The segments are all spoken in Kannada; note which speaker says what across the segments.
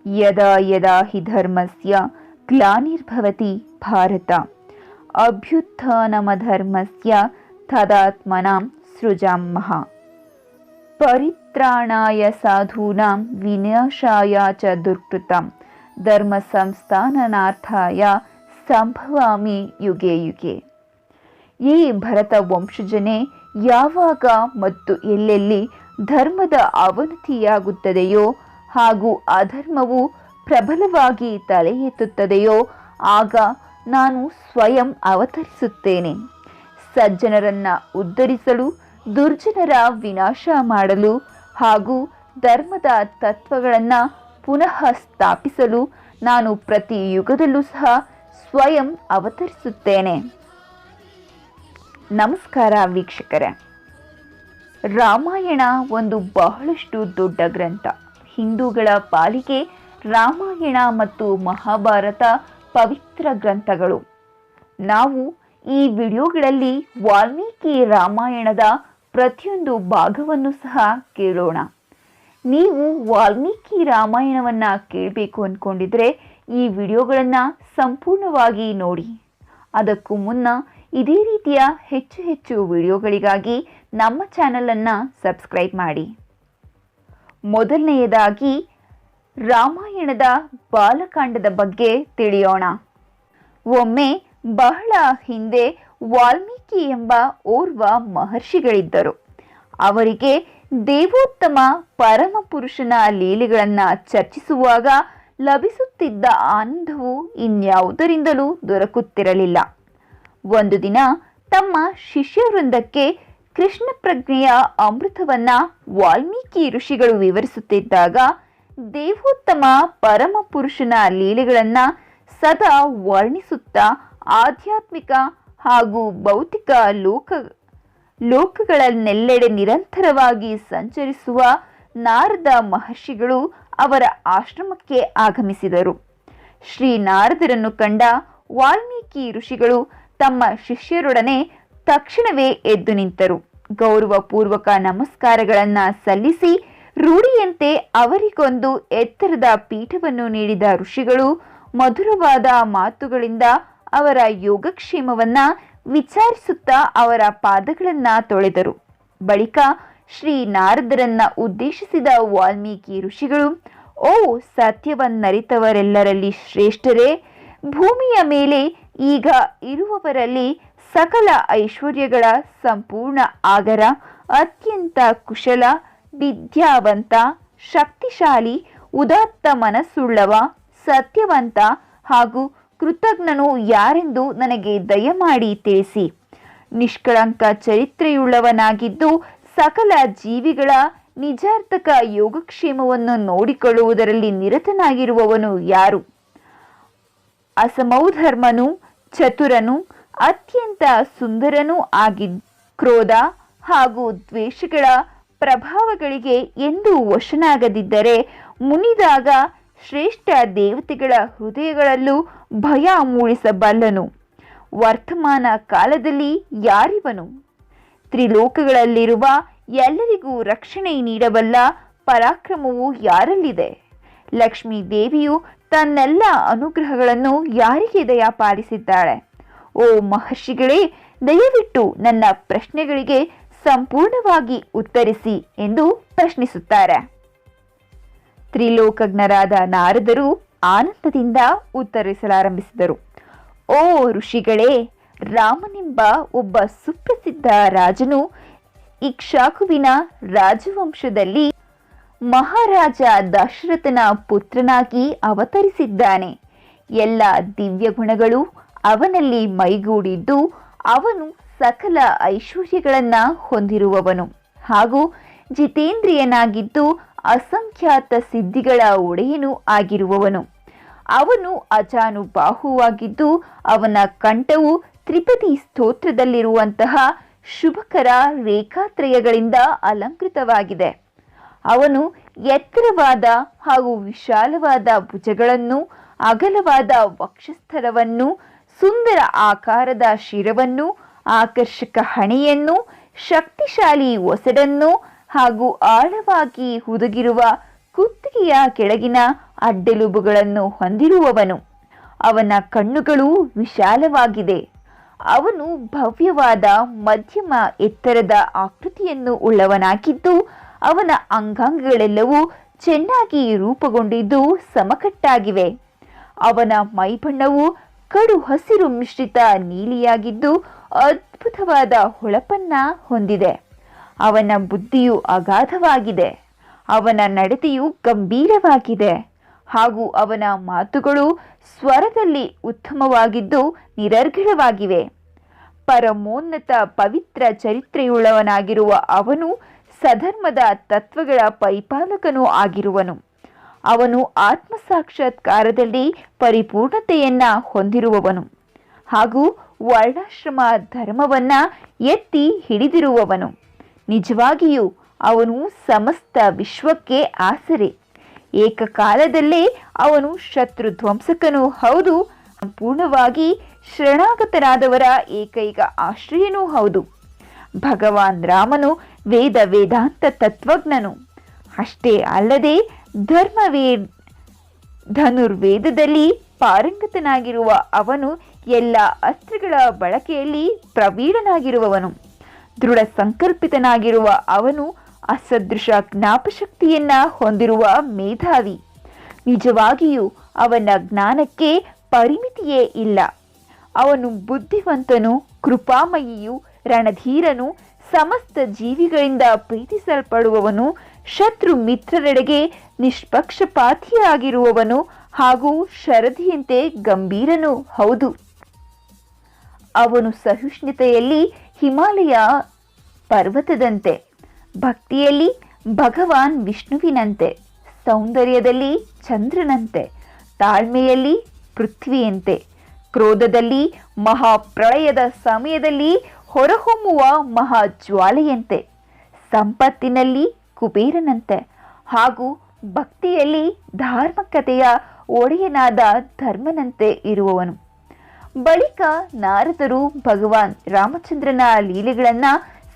Speaker 1: ಯದಾ ಯದಾ ಹಿ ಧರ್ಮಸ್ಯ ಗ್ಲಾನಿರ್ಭವತಿ ಭಾರತ ಅಭ್ಯುತ್ಥಾನಮಧರ್ಮಸ್ಯ ತದಾತ್ಮನಾಂ ಸೃಜಾಮಃ. ಪರಿತ್ರಾಣಾಯ ಸಾಧೂನಾಂ ವಿನಾಶಾಯ ಚ ದುಷ್ಕೃತಾಂ ಧರ್ಮ ಸಂಸ್ಥಾಪನಾರ್ಥಾಯ ಸಂಭವಾಮಿ ಯುಗೆ ಯುಗೆ. ಈ ಭರತ ವಂಶಜನೇ, ಯಾವಾಗ ಮತ್ತು ಎಲ್ಲೆಲ್ಲಿ ಧರ್ಮದ ಅವನತಿಯಾಗುತ್ತದೆಯೋ ಹಾಗೂ ಅಧರ್ಮವು ಪ್ರಬಲವಾಗಿ ತಲೆ ಎತ್ತುತ್ತದೆಯೋ ಆಗ ನಾನು ಸ್ವಯಂ ಅವತರಿಸುತ್ತೇನೆ. ಸಜ್ಜನರನ್ನ ಉದ್ಧರಿಸಲು, ದುರ್ಜನರ ವಿನಾಶ ಮಾಡಲು ಹಾಗೂ ಧರ್ಮದ ತತ್ವಗಳನ್ನು ಪುನಃ ಸ್ಥಾಪಿಸಲು ನಾನು ಪ್ರತಿ ಯುಗದಲ್ಲೂ ಸಹ ಸ್ವಯಂ ಅವತರಿಸುತ್ತೇನೆ. ನಮಸ್ಕಾರ ವೀಕ್ಷಕರೇ. ರಾಮಾಯಣ ಒಂದು ಬಹಳಷ್ಟು ದೊಡ್ಡ ಗ್ರಂಥ. ಹಿಂದೂಗಳ ಪಾಲಿಗೆ ರಾಮಾಯಣ ಮತ್ತು ಮಹಾಭಾರತ ಪವಿತ್ರ ಗ್ರಂಥಗಳು. ನಾವು ಈ ವಿಡಿಯೋಗಳಲ್ಲಿ ವಾಲ್ಮೀಕಿ ರಾಮಾಯಣದ ಪ್ರತಿಯೊಂದು ಭಾಗವನ್ನು ಸಹ ಕೇಳೋಣ. ನೀವು ವಾಲ್ಮೀಕಿ ರಾಮಾಯಣವನ್ನು ಕೇಳಬೇಕು ಅಂದ್ಕೊಂಡಿದ್ರೆ ಈ ವಿಡಿಯೋಗಳನ್ನು ಸಂಪೂರ್ಣವಾಗಿ ನೋಡಿ. ಅದಕ್ಕೂ ಮುನ್ನ ಇದೇ ರೀತಿಯ ಹೆಚ್ಚು ಹೆಚ್ಚು ವಿಡಿಯೋಗಳಿಗಾಗಿ ನಮ್ಮ ಚಾನಲನ್ನು ಸಬ್ಸ್ಕ್ರೈಬ್ ಮಾಡಿ. ಮೊದಲನೆಯದಾಗಿ ರಾಮಾಯಣದ ಬಾಲಕಾಂಡದ ಬಗ್ಗೆ ತಿಳಿಯೋಣ. ಒಮ್ಮೆ ಬಹಳ ಹಿಂದೆ ವಾಲ್ಮೀಕಿ ಎಂಬ ಓರ್ವ ಮಹರ್ಷಿಗಳಿದ್ದರು. ಅವರಿಗೆ ದೇವೋತ್ತಮ ಪರಮಪುರುಷನ ಲೀಲೆಗಳನ್ನು ಚರ್ಚಿಸುವಾಗ ಲಭಿಸುತ್ತಿದ್ದ ಆನಂದವು ಇನ್ಯಾವುದರಿಂದಲೂ ದೊರಕುತ್ತಿರಲಿಲ್ಲ. ಒಂದು ದಿನ ತಮ್ಮ ಶಿಷ್ಯವೃಂದಕ್ಕೆ ಕೃಷ್ಣ ಪ್ರಜ್ಞೆಯ ಅಮೃತವನ್ನ ವಾಲ್ಮೀಕಿ ಋಷಿಗಳು ವಿವರಿಸುತ್ತಿದ್ದಾಗ ದೇವೋತ್ತಮ ಪರಮಪುರುಷನ ಲೀಲೆಗಳನ್ನು ಸದಾ ವರ್ಣಿಸುತ್ತಾ ಆಧ್ಯಾತ್ಮಿಕ ಹಾಗೂ ಭೌತಿಕ ಲೋಕಗಳನ್ನೆಲ್ಲೆಡೆ ನಿರಂತರವಾಗಿ ಸಂಚರಿಸುವ ನಾರದ ಮಹರ್ಷಿಗಳು ಅವರ ಆಶ್ರಮಕ್ಕೆ ಆಗಮಿಸಿದರು. ಶ್ರೀ ನಾರದರನ್ನು ಕಂಡ ವಾಲ್ಮೀಕಿ ಋಷಿಗಳು ತಮ್ಮ ಶಿಷ್ಯರೊಡನೆ ತಕ್ಷಣವೇ ಎದ್ದು ನಿಂತರು. ಗೌರವಪೂರ್ವಕ ನಮಸ್ಕಾರಗಳನ್ನು ಸಲ್ಲಿಸಿ ರೂಢಿಯಂತೆ ಅವರಿಗೊಂದು ಎತ್ತರದ ಪೀಠವನ್ನು ನೀಡಿದ ಋಷಿಗಳು ಮಧುರವಾದ ಮಾತುಗಳಿಂದ ಅವರ ಯೋಗಕ್ಷೇಮವನ್ನ ವಿಚಾರಿಸುತ್ತಾ ಅವರ ಪಾದಗಳನ್ನ ತೊಳೆದರು. ಬಳಿಕ ಶ್ರೀ ನಾರದರನ್ನ ಉದ್ದೇಶಿಸಿದ ವಾಲ್ಮೀಕಿ ಋಷಿಗಳು, ಓ ಸತ್ಯವನ್ನರಿತವರೆಲ್ಲರಲ್ಲಿ ಶ್ರೇಷ್ಠರೇ, ಭೂಮಿಯ ಮೇಲೆ ಈಗ ಇರುವವರಲ್ಲಿ ಸಕಲ ಐಶ್ವರ್ಯಗಳ ಸಂಪೂರ್ಣ ಆಗರ, ಅತ್ಯಂತ ಕುಶಲ, ವಿದ್ಯಾವಂತ, ಶಕ್ತಿಶಾಲಿ, ಉದಾತ್ತ ಮನಸ್ಸುಳ್ಳವ, ಸತ್ಯವಂತ ಹಾಗೂ ಕೃತಜ್ಞನು ಯಾರೆಂದು ನನಗೆ ದಯಮಾಡಿ ತಿಳಿಸಿ. ನಿಷ್ಕಳಂಕ ಚರಿತ್ರೆಯುಳ್ಳವನಾಗಿದ್ದು ಸಕಲ ಜೀವಿಗಳ ನಿಜಾರ್ಥಕ ಯೋಗಕ್ಷೇಮವನ್ನು ನೋಡಿಕೊಳ್ಳುವುದರಲ್ಲಿ ನಿರತನಾಗಿರುವವನು ಯಾರು? ಅಸಮೌಧರ್ಮನು, ಚತುರನು, ಅತ್ಯಂತ ಸುಂದರನೂ ಆಗಿದ್ದ ಕ್ರೋಧ ಹಾಗೂ ದ್ವೇಷಗಳ ಪ್ರಭಾವಗಳಿಗೆ ಎಂದು ವಶನಾಗದಿದ್ದರೆ ಮುನಿದಾಗ ಶ್ರೇಷ್ಠ ದೇವತೆಗಳ ಹೃದಯಗಳಲ್ಲೂ ಭಯ ಮೂಡಿಸಬಲ್ಲನು. ವರ್ತಮಾನ ಕಾಲದಲ್ಲಿ ಯಾರಿವನು? ತ್ರಿಲೋಕಗಳಲ್ಲಿರುವ ಎಲ್ಲರಿಗೂ ರಕ್ಷಣೆ ನೀಡಬಲ್ಲ ಪರಾಕ್ರಮವು ಯಾರಲ್ಲಿದೆ? ಲಕ್ಷ್ಮೀ ದೇವಿಯು ತನ್ನೆಲ್ಲ ಅನುಗ್ರಹಗಳನ್ನು ಯಾರಿಗೆ ದಯಪಾಲಿಸಿದ್ದಾಳೆ? ಓ ಮಹರ್ಷಿಗಳೇ, ದಯವಿಟ್ಟು ನನ್ನ ಪ್ರಶ್ನೆಗಳಿಗೆ ಸಂಪೂರ್ಣವಾಗಿ ಉತ್ತರಿಸಿ ಎಂದು ಪ್ರಶ್ನಿಸುತ್ತಾರೆ. ತ್ರಿಲೋಕಜ್ಞರಾದ ನಾರದರು ಆನಂದದಿಂದ ಉತ್ತರಿಸಲಾರಂಭಿಸಿದರು. ಓ ಋಷಿಗಳೇ, ರಾಮನೆಂಬ ಒಬ್ಬ ಸುಪ್ರಸಿದ್ಧ ರಾಜನು ಇಕ್ಷ್ವಾಕುವಿನ ರಾಜವಂಶದಲ್ಲಿ ಮಹಾರಾಜ ದಶರಥನ ಪುತ್ರನಾಗಿ ಅವತರಿಸಿದ್ದಾನೆ. ಎಲ್ಲ ದಿವ್ಯ ಗುಣಗಳು ಅವನಲ್ಲಿ ಮೈಗೂಡಿದ್ದು ಅವನು ಸಕಲ ಐಶ್ವರ್ಯಗಳನ್ನ ಹೊಂದಿರುವವನು ಹಾಗೂ ಜಿತೇಂದ್ರಿಯನಾಗಿದ್ದು ಅಸಂಖ್ಯಾತ ಸಿದ್ಧಿಗಳ ಒಡೆಯನೂ ಆಗಿರುವವನು. ಅವನು ಅಜಾನುಬಾಹುವಾಗಿದ್ದು ಅವನ ಕಂಠವು ತ್ರಿಪದಿ ಸ್ತೋತ್ರದಲ್ಲಿರುವಂತಹ ಶುಭಕರ ರೇಖಾತ್ರಯಗಳಿಂದ ಅಲಂಕೃತವಾಗಿದೆ. ಅವನು ಎತ್ತರವಾದ ಹಾಗೂ ವಿಶಾಲವಾದ ಭುಜಗಳನ್ನು, ಅಗಲವಾದ ವಕ್ಷಸ್ಥಳವನ್ನು, ಸುಂದರ ಆಕಾರದ ಶಿರವನ್ನು, ಆಕರ್ಷಕ ಹಣೆಯನ್ನು, ಶಕ್ತಿಶಾಲಿ ಒಸಡನ್ನು ಹಾಗೂ ಆಳವಾಗಿ ಹುದುಗಿರುವ ಕುತ್ತಿಗೆಯ ಕೆಳಗಿನ ಅಡ್ಡೆಲುಬುಗಳನ್ನು ಹೊಂದಿರುವವನು. ಅವನ ಕಣ್ಣುಗಳು ವಿಶಾಲವಾಗಿದೆ. ಅವನು ಭವ್ಯವಾದ ಮಧ್ಯಮ ಎತ್ತರದ ಆಕೃತಿಯನ್ನು ಉಳ್ಳವನಾಗಿದ್ದು, ಅವನ ಅಂಗಾಂಗಗಳೆಲ್ಲವೂ ಚೆನ್ನಾಗಿ ರೂಪುಗೊಂಡಿದ್ದು ಸಮಕಟ್ಟಾಗಿವೆ. ಅವನ ಮೈಬಣ್ಣವು ಕಡು ಹಸಿರು ಮಿಶ್ರಿತ ನೀಲಿಯಾಗಿದ್ದು ಅದ್ಭುತವಾದ ಹೊಳಪನ್ನ ಹೊಂದಿದೆ. ಅವನ ಬುದ್ಧಿಯು ಅಗಾಧವಾಗಿದೆ. ಅವನ ನಡತೆಯು ಗಂಭೀರವಾಗಿದೆ ಹಾಗೂ ಅವನ ಮಾತುಗಳು ಸ್ವರದಲ್ಲಿ ಉತ್ತಮವಾಗಿದ್ದು ನಿರರ್ಗಳವಾಗಿವೆ. ಪರಮೋನ್ನತ ಪವಿತ್ರ ಚರಿತ್ರೆಯುಳ್ಳವನಾಗಿರುವ ಅವನು ಸಧರ್ಮದ ತತ್ವಗಳ ಪರಿಪಾಲಕನೂ ಆಗಿರುವನು. ಅವನು ಆತ್ಮಸಾಕ್ಷಾತ್ಕಾರದಲ್ಲಿ ಪರಿಪೂರ್ಣತೆಯನ್ನ ಹೊಂದಿರುವವನು ಹಾಗೂ ವರ್ಣಾಶ್ರಮ ಧರ್ಮವನ್ನ ಎತ್ತಿ ಹಿಡಿದಿರುವವನು. ನಿಜವಾಗಿಯೂ ಅವನು ಸಮಸ್ತ ವಿಶ್ವಕ್ಕೆ ಆಸರೆ. ಏಕಕಾಲದಲ್ಲೇ ಅವನು ಶತ್ರು ಧ್ವಂಸಕನೂ ಹೌದು, ಸಂಪೂರ್ಣವಾಗಿ ಶರಣಾಗತರಾದವರ ಏಕೈಕ ಆಶ್ರಯನೂ ಹೌದು. ಭಗವಾನ್ ರಾಮನು ವೇದಾಂತ ತತ್ವಜ್ಞನು. ಅಷ್ಟೇ ಅಲ್ಲದೆ ಧನುರ್ವೇದದಲ್ಲಿ ಪಾರಂಗತನಾಗಿರುವ ಅವನು ಎಲ್ಲ ಅಸ್ತ್ರಗಳ ಬಳಕೆಯಲ್ಲಿ ಪ್ರವೀಣನಾಗಿರುವವನು. ದೃಢ ಸಂಕಲ್ಪಿತನಾಗಿರುವ ಅವನು ಅಸದೃಶ ಜ್ಞಾಪಶಕ್ತಿಯನ್ನ ಹೊಂದಿರುವ ಮೇಧಾವಿ. ನಿಜವಾಗಿಯೂ ಅವನ ಜ್ಞಾನಕ್ಕೆ ಪರಿಮಿತಿಯೇ ಇಲ್ಲ. ಅವನು ಬುದ್ಧಿವಂತನು, ಕೃಪಾಮಯಿಯು, ರಣಧೀರನು, ಸಮಸ್ತ ಜೀವಿಗಳಿಂದ ಪ್ರೀತಿಸಲ್ಪಡುವವನು, ಶತ್ರು ಮಿತ್ರರೆಡೆಗೆ ನಿಷ್ಪಕ್ಷಪಾತಿಯಾಗಿರುವವನು ಹಾಗೂ ಶರದಿಯಂತೆ ಗಂಭೀರನೂ ಹೌದು. ಅವನು ಸಹಿಷ್ಣುತೆಯಲ್ಲಿ ಹಿಮಾಲಯ ಪರ್ವತದಂತೆ, ಭಕ್ತಿಯಲ್ಲಿ ಭಗವಾನ್ ವಿಷ್ಣುವಿನಂತೆ, ಸೌಂದರ್ಯದಲ್ಲಿ ಚಂದ್ರನಂತೆ, ತಾಳ್ಮೆಯಲ್ಲಿ ಪೃಥ್ವಿಯಂತೆ, ಕ್ರೋಧದಲ್ಲಿ ಮಹಾಪ್ರಳಯದ ಸಮಯದಲ್ಲಿ ಹೊರಹೊಮ್ಮುವ ಮಹಾಜ್ವಾಲೆಯಂತೆ, ಸಂಪತ್ತಿನಲ್ಲಿ ಕುಬೇರನಂತೆ ಹಾಗೂ ಭಕ್ತಿಯಲ್ಲಿ ಧಾರ್ಮಿಕತೆಯ ಒಡೆಯನಾದ ಧರ್ಮನಂತೆ ಇರುವವನು. ಬಳಿಕ ನಾರದರು ಭಗವಾನ್ ರಾಮಚಂದ್ರನ ಲೀಲೆಗಳನ್ನ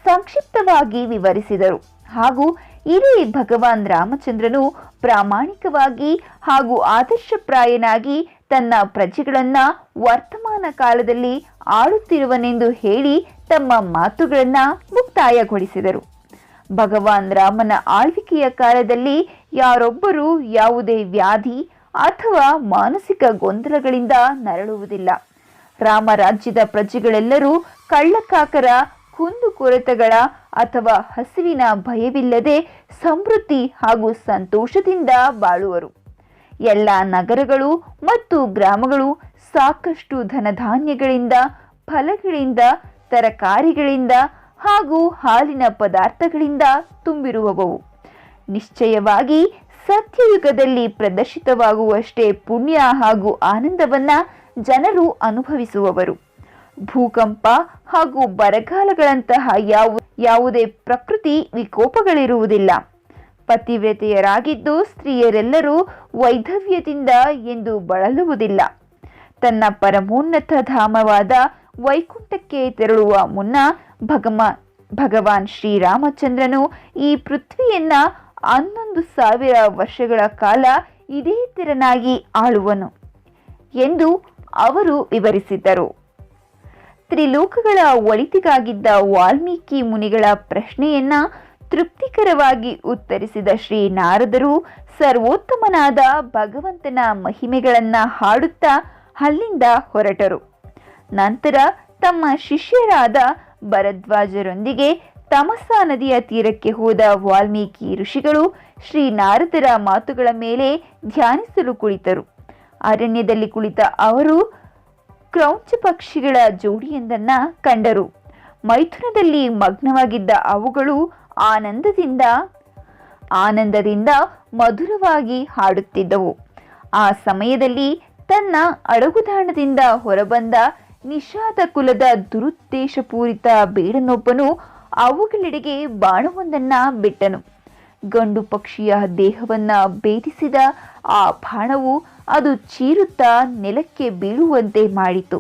Speaker 1: ಸಂಕ್ಷಿಪ್ತವಾಗಿ ವಿವರಿಸಿದರು ಹಾಗೂ ಇಡೀ ಭಗವಾನ್ ರಾಮಚಂದ್ರನು ಪ್ರಾಮಾಣಿಕವಾಗಿ ಹಾಗೂ ಆದರ್ಶಪ್ರಾಯನಾಗಿ ತನ್ನ ಪ್ರಜೆಗಳನ್ನ ವರ್ತಮಾನ ಕಾಲದಲ್ಲಿ ಆಳುತ್ತಿರುವನೆಂದು ಹೇಳಿ ತಮ್ಮ ಮಾತುಗಳನ್ನ ಮುಕ್ತಾಯಗೊಳಿಸಿದರು. ಭಗವಾನ್ ರಾಮನ ಆಳ್ವಿಕೆಯ ಕಾಲದಲ್ಲಿ ಯಾರೊಬ್ಬರೂ ಯಾವುದೇ ವ್ಯಾಧಿ ಅಥವಾ ಮಾನಸಿಕ ಗೊಂದಲಗಳಿಂದ ನರಳುವುದಿಲ್ಲ. ರಾಮರಾಜ್ಯದ ಪ್ರಜೆಗಳೆಲ್ಲರೂ ಕಳ್ಳಕಾಕರ ಕುಂದುಕೊರತೆಗಳ ಅಥವಾ ಹಸಿವಿನ ಭಯವಿಲ್ಲದೆ ಸಮೃದ್ಧಿ ಹಾಗೂ ಸಂತೋಷದಿಂದ ಬಾಳುವರು. ಎಲ್ಲ ನಗರಗಳು ಮತ್ತು ಗ್ರಾಮಗಳು ಸಾಕಷ್ಟು ಧನಧಾನ್ಯಗಳಿಂದ, ಫಲಗಳಿಂದ, ತರಕಾರಿಗಳಿಂದ ಹಾಗೂ ಹಾಲಿನ ಪದಾರ್ಥಗಳಿಂದ ತುಂಬಿರುವವು. ನಿಶ್ಚಯವಾಗಿ ಸತ್ಯಯುಗದಲ್ಲಿ ಪ್ರದರ್ಶಿತವಾಗುವಷ್ಟೇ ಪುಣ್ಯ ಹಾಗೂ ಆನಂದವನ್ನ ಜನರು ಅನುಭವಿಸುವವರು. ಭೂಕಂಪ ಹಾಗೂ ಬರಗಾಲಗಳಂತಹ ಯಾವುದೇ ಪ್ರಕೃತಿ ವಿಕೋಪಗಳಿರುವುದಿಲ್ಲ. ಪತಿವ್ರತೆಯರಾಗಿದ್ದು ಸ್ತ್ರೀಯರೆಲ್ಲರೂ ವೈಧವ್ಯದಿಂದ ಎಂದು ಬಳಲುವುದಿಲ್ಲ. ತನ್ನ ಪರಮೋನ್ನತ ಧಾಮವಾದ ವೈಕುಂಠಕ್ಕೆ ತೆರಳುವ ಮುನ್ನ ಭಗವಾನ್ ಶ್ರೀರಾಮಚಂದ್ರನು ಈ ಪೃಥ್ವಿಯನ್ನ 11,000 ವರ್ಷಗಳ ಕಾಲ ಇದೇ ತೆರನಾಗಿ ಆಳುವನು ಎಂದು ಅವರು ವಿವರಿಸಿದರು. ತ್ರಿಲೋಕಗಳ ಒಳಿತಿಗಾಗಿದ್ದ ವಾಲ್ಮೀಕಿ ಮುನಿಗಳ ಪ್ರಶ್ನೆಯನ್ನ ತೃಪ್ತಿಕರವಾಗಿ ಉತ್ತರಿಸಿದ ಶ್ರೀ ನಾರದರು ಸರ್ವೋತ್ತಮನಾದ ಭಗವಂತನ ಮಹಿಮೆಗಳನ್ನ ಹಾಡುತ್ತಾ ಅಲ್ಲಿಂದ ಹೊರಟರು. ನಂತರ ತಮ್ಮ ಶಿಷ್ಯರಾದ ಭರದ್ವಾಜರೊಂದಿಗೆ ತಮಸಾ ನದಿಯ ತೀರಕ್ಕೆ ಹೋದ ವಾಲ್ಮೀಕಿ ಋಷಿಗಳು ಶ್ರೀ ನಾರದರ ಮಾತುಗಳ ಮೇಲೆ ಧ್ಯಾನಿಸಲು ಕುಳಿತರು. ಅರಣ್ಯದಲ್ಲಿ ಕುಳಿತ ಅವರು ಕ್ರೌಂಚ ಪಕ್ಷಿಗಳ ಜೋಡಿಯೊಂದನ್ನ ಕಂಡರು. ಮೈಥುನದಲ್ಲಿ ಮಗ್ನವಾಗಿದ್ದ ಅವುಗಳು ಆನಂದದಿಂದ ಮಧುರವಾಗಿ ಹಾಡುತ್ತಿದ್ದವು. ಆ ಸಮಯದಲ್ಲಿ ತನ್ನ ಅಡಗುದಾಣದಿಂದ ಹೊರಬಂದ ನಿಷಾದ ಕುಲದ ದುರುದ್ದೇಶಪೂರಿತ ಬೇಡನೊಬ್ಬನು ಅವುಗಳೆಡೆಗೆ ಬಾಣವೊಂದನ್ನ ಬಿಟ್ಟನು. ಗಂಡು ಪಕ್ಷಿಯ ದೇಹವನ್ನ ಭೇದಿಸಿದ ಆ ಬಾಣವು ಅದು ಚೀರುತ್ತಾ ನೆಲಕ್ಕೆ ಬೀಳುವಂತೆ ಮಾಡಿತು.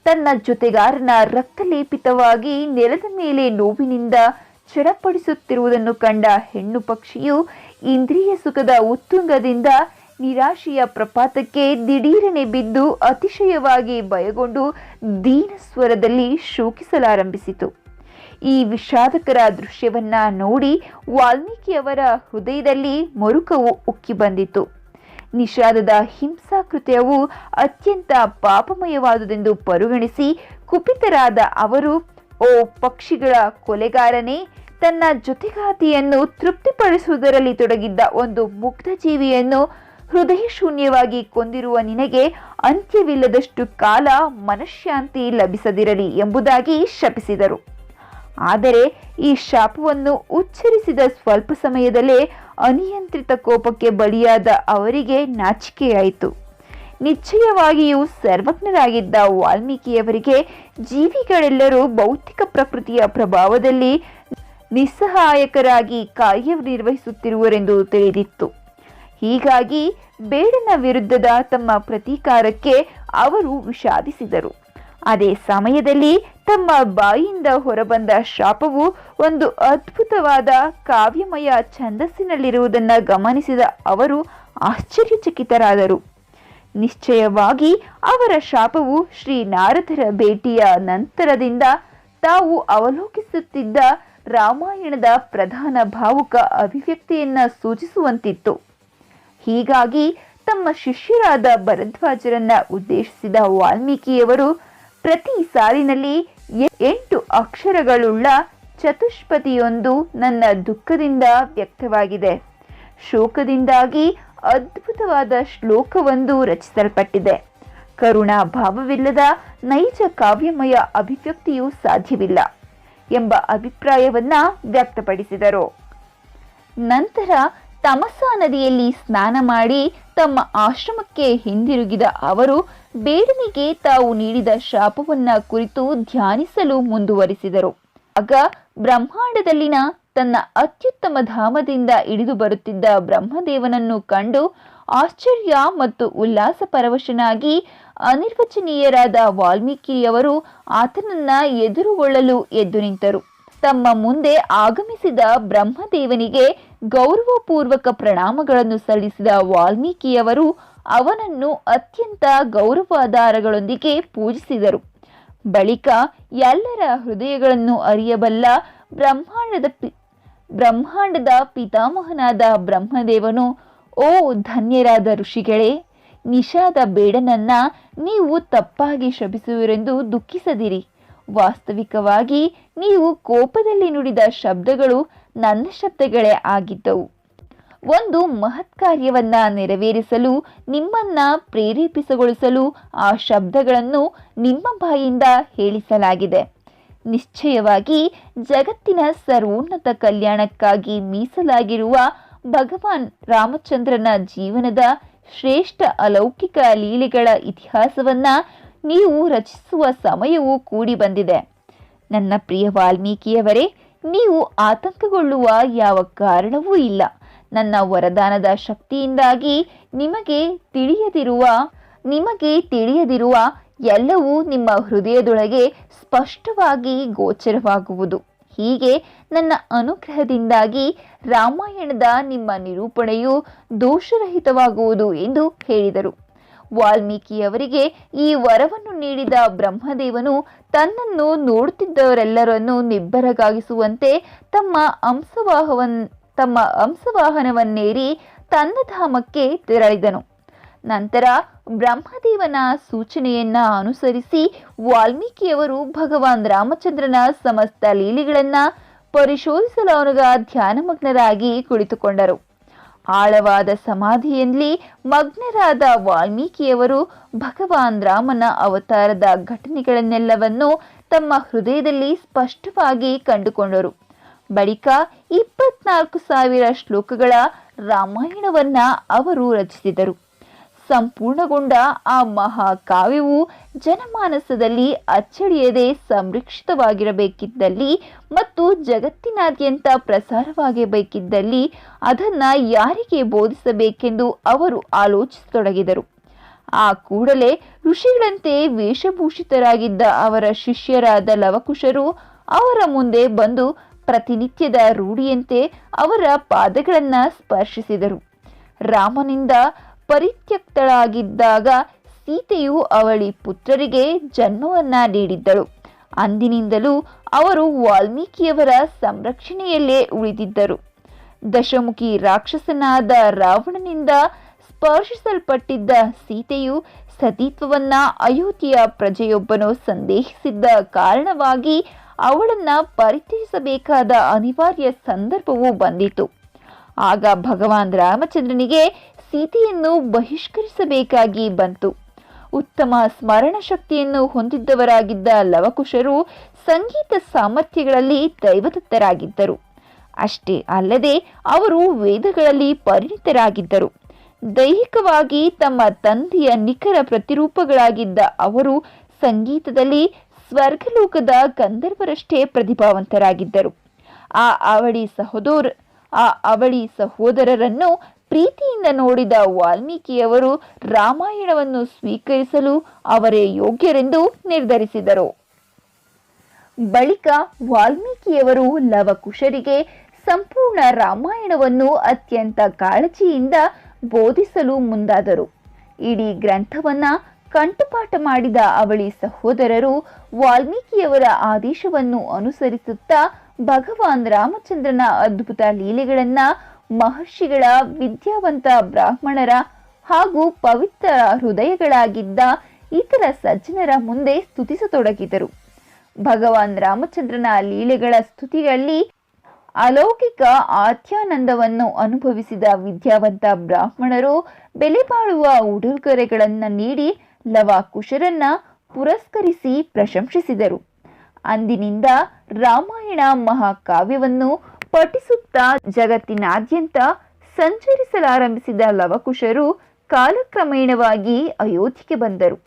Speaker 1: ತನ್ನ ಜೊತೆಗಾರನ ರಕ್ತಲೇಪಿತವಾಗಿ ನೆಲದ ಮೇಲೆ ನೋವಿನಿಂದ ಚಡಪಡಿಸುತ್ತಿರುವುದನ್ನು ಕಂಡ ಹೆಣ್ಣು ಪಕ್ಷಿಯು ಇಂದ್ರಿಯ ಸುಖದ ಉತ್ತುಂಗದಿಂದ ನಿರಾಶೆಯ ಪ್ರಪಾತಕ್ಕೆ ದಿಢೀರನೆ ಬಿದ್ದು ಅತಿಶಯವಾಗಿ ಭಯಗೊಂಡು ದೀನ ಸ್ವರದಲ್ಲಿ ಶೋಕಿಸಲಾರಂಭಿಸಿತು. ಈ ವಿಷಾದಕರ ದೃಶ್ಯವನ್ನ ನೋಡಿ ವಾಲ್ಮೀಕಿಯವರ ಹೃದಯದಲ್ಲಿ ಮರುಕವು ಉಕ್ಕಿ ಬಂದಿತು. ನಿಷಾದದ ಹಿಂಸಾಕೃತ್ಯವು ಅತ್ಯಂತ ಪಾಪಮಯವಾದುದೆಂದು ಪರಿಗಣಿಸಿ ಕುಪಿತರಾದ ಅವರು, ಓ ಪಕ್ಷಿಗಳ ಕೊಲೆಗಾರನೇ, ತನ್ನ ಜೊತೆಗಾತಿಯನ್ನು ತೃಪ್ತಿಪಡಿಸುವುದರಲ್ಲಿ ತೊಡಗಿದ್ದ ಒಂದು ಮುಗ್ಧ ಜೀವಿಯನ್ನು ಹೃದಯ ಶೂನ್ಯವಾಗಿ ಕೊಂದಿರುವ ನಿನಗೆ ಅಂತ್ಯವಿಲ್ಲದಷ್ಟು ಕಾಲ ಮನಃಶಾಂತಿ ಲಭಿಸದಿರಲಿ ಎಂಬುದಾಗಿ ಶಪಿಸಿದರು. ಆದರೆ ಈ ಶಾಪವನ್ನು ಉಚ್ಚರಿಸಿದ ಸ್ವಲ್ಪ ಸಮಯದಲ್ಲೇ ಅನಿಯಂತ್ರಿತ ಕೋಪಕ್ಕೆ ಬಲಿಯಾದ ಅವರಿಗೆ ನಾಚಿಕೆಯಾಯಿತು. ನಿಶ್ಚಯವಾಗಿಯೂ ಸರ್ವಜ್ಞರಾಗಿದ್ದ ವಾಲ್ಮೀಕಿಯವರಿಗೆ ಜೀವಿಗಳೆಲ್ಲರೂ ಭೌತಿಕ ಪ್ರಕೃತಿಯ ಪ್ರಭಾವದಲ್ಲಿ ನಿಸ್ಸಹಾಯಕರಾಗಿ ಕಾರ್ಯನಿರ್ವಹಿಸುತ್ತಿರುವರೆಂದು ತಿಳಿದಿತ್ತು. ಹೀಗಾಗಿ ಬೇಡನ ವಿರುದ್ಧದ ತಮ್ಮ ಪ್ರತೀಕಾರಕ್ಕೆ ಅವರು ವಿಷಾದಿಸಿದರು. ಅದೇ ಸಮಯದಲ್ಲಿ ತಮ್ಮ ಬಾಯಿಯಿಂದ ಹೊರಬಂದ ಶಾಪವು ಒಂದು ಅದ್ಭುತವಾದ ಕಾವ್ಯಮಯ ಛಂದಸ್ಸಿನಲ್ಲಿರುವುದನ್ನು ಗಮನಿಸಿದ ಅವರು ಆಶ್ಚರ್ಯಚಕಿತರಾದರು. ನಿಶ್ಚಯವಾಗಿ ಅವರ ಶಾಪವು ಶ್ರೀ ನಾರದರ ಭೇಟಿಯ ನಂತರದಿಂದ ತಾವು ಅವಲೋಕಿಸುತ್ತಿದ್ದ ರಾಮಾಯಣದ ಪ್ರಧಾನ ಭಾವುಕ ಅಭಿವ್ಯಕ್ತಿಯನ್ನ ಸೂಚಿಸುವಂತಿತ್ತು. ಹೀಗಾಗಿ ತಮ್ಮ ಶಿಷ್ಯರಾದ ಭರದ್ವಾಜರನ್ನ ಉದ್ದೇಶಿಸಿದ ವಾಲ್ಮೀಕಿಯವರು ಪ್ರತಿ ಸಾಲಿನಲ್ಲಿ 8 ಅಕ್ಷರಗಳುಳ್ಳ ಚತುಷ್ಪದಿಯೊಂದು ನನ್ನ ದುಃಖದಿಂದ ವ್ಯಕ್ತವಾಗಿದೆ, ಶೋಕದಿಂದಾಗಿ ಅದ್ಭುತವಾದ ಶ್ಲೋಕವೊಂದು ರಚಿಸಲ್ಪಟ್ಟಿದೆ, ಕರುಣಾ ಭಾವವಿಲ್ಲದ ನೈಜ ಕಾವ್ಯಮಯ ಅಭಿವ್ಯಕ್ತಿಯೂ ಸಾಧ್ಯವಿಲ್ಲ ಎಂಬ ಅಭಿಪ್ರಾಯವನ್ನ ವ್ಯಕ್ತಪಡಿಸಿದರು. ನಂತರ ತಮಸಾ ನದಿಯಲ್ಲಿ ಸ್ನಾನ ಮಾಡಿ ತಮ್ಮ ಆಶ್ರಮಕ್ಕೆ ಹಿಂದಿರುಗಿದ ಅವರು ಬೇಡನಿಗೆ ತಾವು ನೀಡಿದ ಶಾಪವನ್ನ ಕುರಿತು ಧ್ಯಾನಿಸಲು ಮುಂದುವರಿಸಿದರು. ಆಗ ಬ್ರಹ್ಮಾಂಡದಲ್ಲಿನ ತನ್ನ ಅತ್ಯುತ್ತಮ ಧಾಮದಿಂದ ಇಳಿದು ಬರುತ್ತಿದ್ದ ಬ್ರಹ್ಮದೇವನನ್ನು ಕಂಡು ಆಶ್ಚರ್ಯ ಮತ್ತು ಉಲ್ಲಾಸ ಪರವಶನಾಗಿ ಅನಿರ್ವಚನೀಯರಾದ ವಾಲ್ಮೀಕಿಯವರು ಆತನನ್ನ ಎದುರುಗೊಳ್ಳಲು ಎದ್ದು ನಿಂತರು. ತಮ್ಮ ಮುಂದೆ ಆಗಮಿಸಿದ ಬ್ರಹ್ಮದೇವನಿಗೆ ಗೌರವಪೂರ್ವಕ ಪ್ರಣಾಮಗಳನ್ನು ಸಲ್ಲಿಸಿದ ವಾಲ್ಮೀಕಿಯವರು ಅವನನ್ನು ಅತ್ಯಂತ ಗೌರವಾಧಾರಗಳೊಂದಿಗೆ ಪೂಜಿಸಿದರು. ಬಳಿಕ ಎಲ್ಲರ ಹೃದಯಗಳನ್ನು ಅರಿಯಬಲ್ಲ ಬ್ರಹ್ಮಾಂಡದ ಪಿತಾಮಹನಾದ ಬ್ರಹ್ಮದೇವನು, ಓ ಧನ್ಯರಾದ ಋಷಿಗಳೇ, ನಿಷಾದ ಬೇಡನನ್ನ ನೀವು ತಪ್ಪಾಗಿ ಶಪಿಸುವಿರೆಂದು ದುಃಖಿಸದಿರಿ. ವಾಸ್ತವಿಕವಾಗಿ ನೀವು ಕೋಪದಲ್ಲಿ ನುಡಿದ ಶಬ್ದಗಳು ನನ್ನ ಶಬ್ದಗಳೇ ಆಗಿದ್ದವು. ಒಂದು ಮಹತ್ ಕಾರ್ಯವನ್ನ ನೆರವೇರಿಸಲು ನಿಮ್ಮನ್ನ ಪ್ರೇರೇಪಿಸಗೊಳಿಸಲು ಆ ಶಬ್ದಗಳನ್ನು ನಿಮ್ಮ ಬಾಯಿಂದ ಹೇಳಿಸಲಾಗಿದೆ. ನಿಶ್ಚಯವಾಗಿ ಜಗತ್ತಿನ ಸರ್ವೋನ್ನತ ಕಲ್ಯಾಣಕ್ಕಾಗಿ ಮೀಸಲಾಗಿರುವ ಭಗವಾನ್ ರಾಮಚಂದ್ರನ ಜೀವನದ ಶ್ರೇಷ್ಠ ಅಲೌಕಿಕ ಲೀಲೆಗಳ ಇತಿಹಾಸವನ್ನ ನೀವು ರಚಿಸುವ ಸಮಯವು ಕೂಡಿ ಬಂದಿದೆ. ನನ್ನ ಪ್ರಿಯ ವಾಲ್ಮೀಕಿಯವರೇ, ನೀವು ಆತಂಕಗೊಳ್ಳುವ ಯಾವ ಕಾರಣವೂ ಇಲ್ಲ. ನನ್ನ ವರದಾನದ ಶಕ್ತಿಯಿಂದಾಗಿ ನಿಮಗೆ ತಿಳಿಯದಿರುವ ಎಲ್ಲವೂ ನಿಮ್ಮ ಹೃದಯದೊಳಗೆ ಸ್ಪಷ್ಟವಾಗಿ ಗೋಚರವಾಗುವುದು. ಹೀಗೆ ನನ್ನ ಅನುಗ್ರಹದಿಂದಾಗಿ ರಾಮಾಯಣದ ನಿಮ್ಮ ನಿರೂಪಣೆಯು ದೋಷರಹಿತವಾಗುವುದು ಎಂದು ಹೇಳಿದರು. ವಾಲ್ಮೀಕಿಯವರಿಗೆ ಈ ವರವನ್ನು ನೀಡಿದ ಬ್ರಹ್ಮದೇವನು ತನ್ನನ್ನು ನೋಡುತ್ತಿದ್ದವರೆಲ್ಲರನ್ನು ನಿಬ್ಬರಗಾಗಿಸುವಂತೆ ತಮ್ಮ ಅಂಶವಾಹನವನ್ನೇರಿ ತನ್ನ ಧಾಮಕ್ಕೆ ತೆರಳಿದನು. ನಂತರ ಬ್ರಹ್ಮದೇವನ ಸೂಚನೆಯನ್ನ ಅನುಸರಿಸಿ ವಾಲ್ಮೀಕಿಯವರು ಭಗವಾನ್ ರಾಮಚಂದ್ರನ ಸಮಸ್ತ ಲೀಲೆಗಳನ್ನ ಪರಿಶೋಧಿಸಲು ಅವನಿಗ ಧ್ಯಾನಮಗ್ನರಾಗಿ ಕುಳಿತುಕೊಂಡರು. ಆಳವಾದ ಸಮಾಧಿಯಲ್ಲಿ ಮಗ್ನರಾದ ವಾಲ್ಮೀಕಿಯವರು ಭಗವಾನ್ ರಾಮನ ಅವತಾರದ ಘಟನೆಗಳನ್ನೆಲ್ಲವನ್ನು ತಮ್ಮ ಹೃದಯದಲ್ಲಿ ಸ್ಪಷ್ಟವಾಗಿ ಕಂಡುಕೊಂಡರು. ಬಳಿಕ 24,000 ಶ್ಲೋಕಗಳ ರಾಮಾಯಣವನ್ನ ಅವರು ರಚಿಸಿದರು. ಸಂಪೂರ್ಣಗೊಂಡ ಆ ಮಹಾಕಾವ್ಯವು ಜನಮಾನಸದಲ್ಲಿ ಅಚ್ಚಳಿಯದೆ ಸಂರಕ್ಷಿತವಾಗಿರಬೇಕಿದ್ದಲ್ಲಿ ಮತ್ತು ಜಗತ್ತಿನಾದ್ಯಂತ ಪ್ರಸಾರವಾಗಬೇಕಿದ್ದಲ್ಲಿ ಅದನ್ನ ಯಾರಿಗೆ ಬೋಧಿಸಬೇಕೆಂದು ಅವರು ಆಲೋಚಿಸತೊಡಗಿದರು. ಆ ಕೂಡಲೇ ಋಷಿಗಳಂತೆ ವೇಷಭೂಷಿತರಾಗಿದ್ದ ಅವರ ಶಿಷ್ಯರಾದ ಲವಕುಶರು ಅವರ ಮುಂದೆ ಬಂದು ಪ್ರತಿನಿತ್ಯದ ರೂಢಿಯಂತೆ ಅವರ ಪಾದಗಳನ್ನು ಸ್ಪರ್ಶಿಸಿದರು. ರಾಮನಿಂದ ಪರಿತ್ಯಕ್ತಳಾಗಿದ್ದಾಗ ಸೀತೆಯು ಅವಳಿ ಪುತ್ರರಿಗೆ ಜನ್ಮವನ್ನ ನೀಡಿದ್ದಳು. ಅಂದಿನಿಂದಲೂ ಅವರು ವಾಲ್ಮೀಕಿಯವರ ಸಂರಕ್ಷಣೆಯಲ್ಲೇ ಉಳಿದಿದ್ದರು. ದಶಮುಖಿ ರಾಕ್ಷಸನಾದ ರಾವಣನಿಂದ ಸ್ಪರ್ಶಿಸಲ್ಪಟ್ಟಿದ್ದ ಸೀತೆಯು ಸತೀತ್ವವನ್ನ ಅಯೋಧ್ಯೆಯ ಪ್ರಜೆಯೊಬ್ಬನು ಸಂದೇಹಿಸಿದ್ದ ಕಾರಣವಾಗಿ ಅವಳನ್ನ ಪರಿತ್ಯಜಿಸಬೇಕಾದ ಅನಿವಾರ್ಯ ಸಂದರ್ಭವು ಬಂದಿತು. ಆಗ ಭಗವಾನ್ ರಾಮಚಂದ್ರನಿಗೆ ಸೀತೆಯನ್ನು ಬಹಿಷ್ಕರಿಸಬೇಕಾಗಿ ಬಂತು. ಉತ್ತಮ ಸ್ಮರಣ ಶಕ್ತಿಯನ್ನು ಹೊಂದಿದ್ದವರಾಗಿದ್ದ ಲವಕುಶರು ಸಂಗೀತ ಸಾಮರ್ಥ್ಯಗಳಲ್ಲಿ ದೈವದತ್ತರಾಗಿದ್ದರು. ಅಷ್ಟೇ ಅಲ್ಲದೆ ಅವರು ವೇದಗಳಲ್ಲಿ ಪರಿಣಿತರಾಗಿದ್ದರು. ದೈಹಿಕವಾಗಿ ತಮ್ಮ ತಂದೆಯ ನಿಖರ ಪ್ರತಿರೂಪಗಳಾಗಿದ್ದ ಅವರು ಸಂಗೀತದಲ್ಲಿ ಸ್ವರ್ಗಲೋಕದ ಗಂಧರ್ವರಷ್ಟೇ ಪ್ರತಿಭಾವಂತರಾಗಿದ್ದರು. ಆ ಅವಳಿ ಸಹೋದರರನ್ನು ಪ್ರೀತಿಯಿಂದ ನೋಡಿದ ವಾಲ್ಮೀಕಿಯವರು ರಾಮಾಯಣವನ್ನು ಸ್ವೀಕರಿಸಲು ಅವರೇ ಯೋಗ್ಯರೆಂದು ನಿರ್ಧರಿಸಿದರು. ಬಳಿಕ ವಾಲ್ಮೀಕಿಯವರು ಲವಕುಶರಿಗೆ ಸಂಪೂರ್ಣ ರಾಮಾಯಣವನ್ನು ಅತ್ಯಂತ ಕಾಳಜಿಯಿಂದ ಬೋಧಿಸಲು ಮುಂದಾದರು. ಇಡೀ ಗ್ರಂಥವನ್ನ ಕಂಠಪಾಠ ಮಾಡಿದ ಅವಳಿ ಸಹೋದರರು ವಾಲ್ಮೀಕಿಯವರ ಆದೇಶವನ್ನು ಅನುಸರಿಸುತ್ತಾ ಭಗವಾನ್ ರಾಮಚಂದ್ರನ ಅದ್ಭುತ ಲೀಲೆಗಳನ್ನ ಮಹರ್ಷಿಗಳ, ವಿದ್ಯಾವಂತ ಬ್ರಾಹ್ಮಣರ ಹಾಗೂ ಪವಿತ್ರ ಹೃದಯಗಳಾಗಿದ್ದ ಇತರ ಸಜ್ಜನರ ಮುಂದೆ ಸ್ತುತಿಸತೊಡಗಿದರು. ಭಗವಾನ್ ರಾಮಚಂದ್ರನ ಲೀಲೆಗಳ ಸ್ತುತಿಯಲ್ಲಿ ಅಲೌಕಿಕ ಆತ್ಯಾನಂದವನ್ನು ಅನುಭವಿಸಿದ ವಿದ್ಯಾವಂತ ಬ್ರಾಹ್ಮಣರು ಬೆಲೆ ಬಾಳುವ ಉಡುಗೊರೆಗಳನ್ನು ನೀಡಿ ಲವಕುಶರನ್ನ ಪುರಸ್ಕರಿಸಿ ಪ್ರಶಂಸಿಸಿದರು. ಅಂದಿನಿಂದ ರಾಮಾಯಣ ಮಹಾಕಾವ್ಯವನ್ನು ಪಠಿಸುತ್ತಾ ಜಗತ್ತಿನಾದ್ಯಂತ ಸಂಚರಿಸಲಾರಂಭಿಸಿದ ಲವಕುಶರು ಕಾಲಕ್ರಮೇಣವಾಗಿ ಅಯೋಧ್ಯೆಗೆ ಬಂದರು.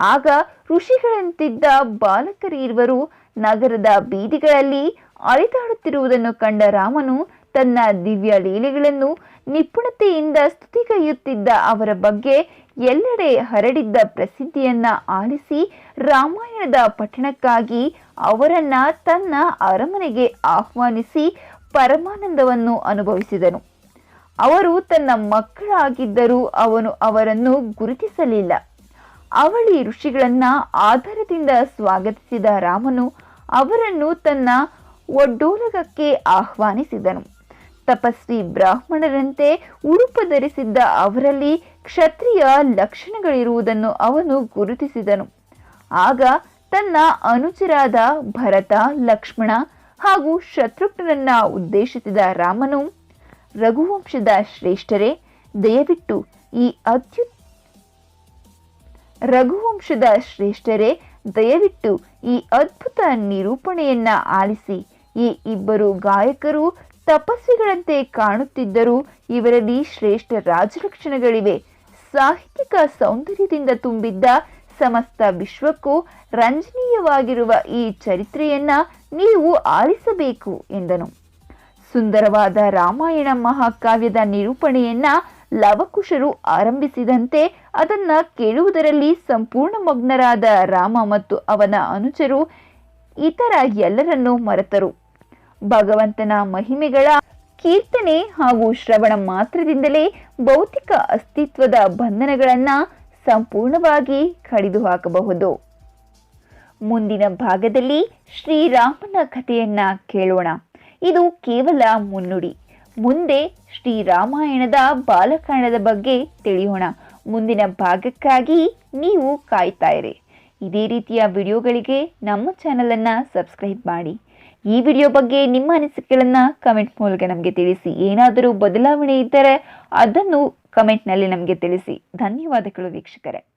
Speaker 1: ಆಗ ಋಷಿಗಳಂತಿದ್ದ ಬಾಲಕರಿರುವರು ನಗರದ ಬೀದಿಗಳಲ್ಲಿ ಅಲೆದಾಡುತ್ತಿರುವುದನ್ನು ಕಂಡ ರಾಮನು ತನ್ನ ದಿವ್ಯ ಲೀಲೆಗಳನ್ನು ನಿಪುಣತೆಯಿಂದ ಸ್ತುತಿಗೈಯುತ್ತಿದ್ದ ಅವರ ಬಗ್ಗೆ ಎಲ್ಲೆಡೆ ಹರಡಿದ್ದ ಪ್ರಸಿದ್ಧಿಯನ್ನ ಆಲಿಸಿ ರಾಮಾಯಣದ ಪಠಣಕ್ಕಾಗಿ ಅವರನ್ನ ತನ್ನ ಅರಮನೆಗೆ ಆಹ್ವಾನಿಸಿ ಪರಮಾನಂದವನ್ನು ಅನುಭವಿಸಿದನು. ಅವರು ತನ್ನ ಮಕ್ಕಳಾಗಿದ್ದರೂ ಅವನು ಅವರನ್ನು ಗುರುತಿಸಲಿಲ್ಲ. ಅವಳಿ ಋಷಿಗಳನ್ನ ಆದರದಿಂದ ಸ್ವಾಗತಿಸಿದ ರಾಮನು ಅವರನ್ನು ತನ್ನ ಒಡ್ಡೋಲಗಕ್ಕೆ ಆಹ್ವಾನಿಸಿದನು. ತಪಸ್ವಿ ಬ್ರಾಹ್ಮಣರಂತೆ ಉಡುಪು ಧರಿಸಿದ್ದ ಅವರಲ್ಲಿ ಕ್ಷತ್ರಿಯ ಲಕ್ಷಣಗಳಿರುವುದನ್ನು ಅವನು ಗುರುತಿಸಿದನು. ಆಗ ತನ್ನ ಅನುಜರಾದ ಭರತ, ಲಕ್ಷ್ಮಣ ಹಾಗೂ ಶತ್ರುಘ್ನರನ್ನ ಉದ್ದೇಶಿಸಿದ ರಾಮನು, ರಘುವಂಶದ ಶ್ರೇಷ್ಠರೇ, ದಯವಿಟ್ಟು ಈ ಅದ್ಭುತ ನಿರೂಪಣೆಯನ್ನ ಆಲಿಸಿ. ಈ ಇಬ್ಬರು ಗಾಯಕರು ತಪಸ್ವಿಗಳಂತೆ ಕಾಣುತ್ತಿದ್ದರೂ ಇವರಲ್ಲಿ ಶ್ರೇಷ್ಠ ರಾಜಲಕ್ಷಣಗಳಿವೆ. ಸಾಹಿತ್ಯಿಕ ಸೌಂದರ್ಯದಿಂದ ತುಂಬಿದ್ದ ಸಮಸ್ತ ವಿಶ್ವಕ್ಕೂ ರಂಜನೀಯವಾಗಿರುವ ಈ ಚರಿತ್ರೆಯನ್ನ ನೀವು ಆಲಿಸಬೇಕು ಎಂದನು. ಸುಂದರವಾದ ರಾಮಾಯಣ ಮಹಾಕಾವ್ಯದ ನಿರೂಪಣೆಯನ್ನ ಲವಕುಶರು ಆರಂಭಿಸಿದಂತೆ ಅದನ್ನ ಕೇಳುವುದರಲ್ಲಿ ಸಂಪೂರ್ಣ ಮಗ್ನರಾದ ರಾಮ ಮತ್ತು ಅವನ ಅನುಚರು ಇತರ ಎಲ್ಲರನ್ನೂ ಮರೆತರು. ಭಗವಂತನ ಮಹಿಮೆಗಳ ಕೀರ್ತನೆ ಹಾಗೂ ಶ್ರವಣ ಮಾತ್ರದಿಂದಲೇ ಭೌತಿಕ ಅಸ್ತಿತ್ವದ ಬಂಧನಗಳನ್ನ ಸಂಪೂರ್ಣವಾಗಿ ಕಡಿದು ಹಾಕಬಹುದು. ಮುಂದಿನ ಭಾಗದಲ್ಲಿ ಶ್ರೀರಾಮನ ಕಥೆಯನ್ನ ಕೇಳೋಣ. ಇದು ಕೇವಲ ಮುನ್ನುಡಿ. ಮುಂದೆ ಶ್ರೀರಾಮಾಯಣದ ಬಾಲಕಾಂಡದ ಬಗ್ಗೆ ತಿಳಿಯೋಣ. ಮುಂದಿನ ಭಾಗಕ್ಕಾಗಿ ನೀವು ಕಾಯ್ತಾ ಇರಿ. ಇದೇ ರೀತಿಯ ವಿಡಿಯೋಗಳಿಗೆ ನಮ್ಮ ಚಾನಲನ್ನು ಸಬ್ಸ್ಕ್ರೈಬ್ ಮಾಡಿ. ಈ ವಿಡಿಯೋ ಬಗ್ಗೆ ನಿಮ್ಮ ಅನಿಸಿಕೆಗಳನ್ನು ಕಮೆಂಟ್ ಮೂಲಕ ನಮಗೆ ತಿಳಿಸಿ. ಏನಾದರೂ ಬದಲಾವಣೆ ಇದ್ದರೆ ಅದನ್ನು ಕಮೆಂಟ್ನಲ್ಲಿ ನಮಗೆ ತಿಳಿಸಿ. ಧನ್ಯವಾದಗಳು ವೀಕ್ಷಕರೇ.